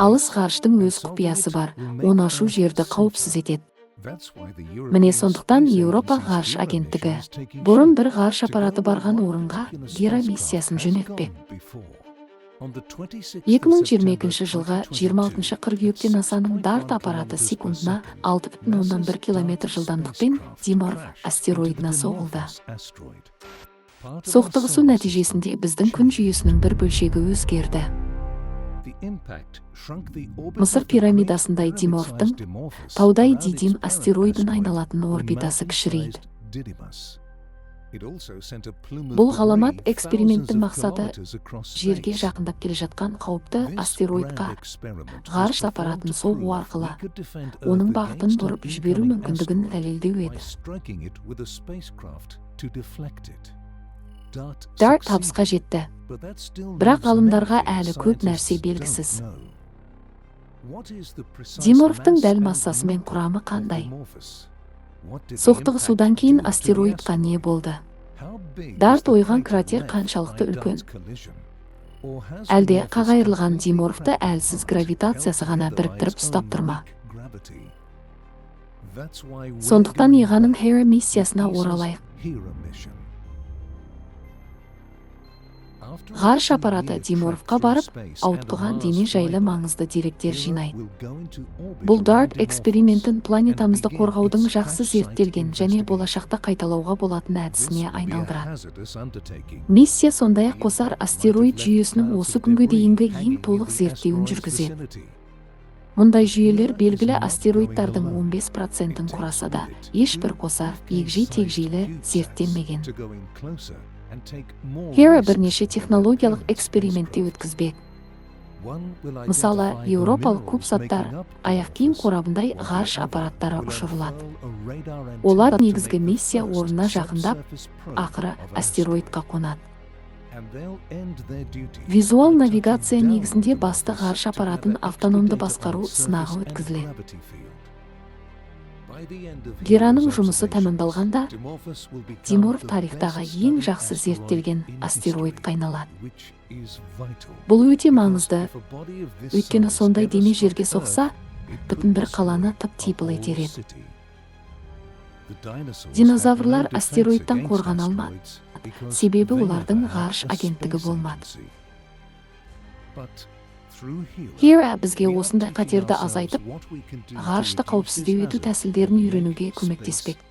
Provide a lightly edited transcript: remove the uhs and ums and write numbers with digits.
Алыс ғарыштың өз құпиясы бар, оны ашу жерді қауіпсіз етеді. Міне сондықтан Еуропа ғарыш агенттігі бұрын бір ғарыш аппараты барған орынға Гера миссиясын жөнелтпек. 2022 жылға 26 қыркүйекте НАСАның DART аппараты секундына 6,1 км жылдамдықпен Диморф астероидына соғылды. Соқтығысу нәтижесінде біздің күн жүйесінің бір бөлшегі өзгерді. Мысыр пирамидасындай Диморфтың таудай Дидим астероидын айналатын орбитасы кішірейді. Бұл ғаламат эксперименттің мақсаты жерге жақындап келе жатқан қауіпті астероидқа ғарыш аппаратын соғу арқылы оның бағытын бұрып жіберу мүмкіндігін дәлелдеу еді. DART табысқа жетті, бірақ ғалымдарға әлі көп нәрсе белгісіз. Диморфтың дәл массасы мен құрамы қандай? Соқтығысудан кейін астероидқа не болды? DART ойған кратер қаншалықты үлкен? Әлде қағайырылған Диморфты әлсіз гравитациясы ғана біріктіріп ұстап тұрма? Сондықтан Иғаның Hera миссиясына оралайық. Ғарыш аппараты Диморфқа барып, ауытқыған дене жайлы маңызды деректер жинайды. Бұл DART экспериментін планетамызды қорғаудың жақсы зерттелген және болашақта қайталауға болатын әдісіне айналдырады. Миссия сондай-ақ қосар астероид жүйесінің осы күнге дейінгі ең толық зерттеуін жүргізеді. Мұндай жүйелер белгілі астероидтардың 15%-ін құраса да, ешбір қосар егжей-тегжейлі зерттелмеген. Hera бірнеше технологиялық экспериментте өткізбек. Мысалы, еуропалық кубсаттар аяқ киім қорабындай ғарыш аппараттары ұшырылады. Олар негізгі миссия орнына жақындап, ақыры астероидқа қонады. Визуал навигация негізінде басты ғарыш аппаратын автономды басқару сынағы өткізіледі. Гераның жұмысы тәмамдалғанда, Диморф тарихтағы ең жақсы зерттелген астероид айналады. Бұл өте маңызды, өйткені сондай дене жерге соқса, бүтін бір қаланы тып-типыл етер еді. Динозаврлар астероидтан қорғана алмады, себебі олардың ғарыш агенттігі болмады. Hera бізге осындай қатерді азайтып, ғарышты қауіпсіздеу ету тәсілдерін үйренуге көмектеспек.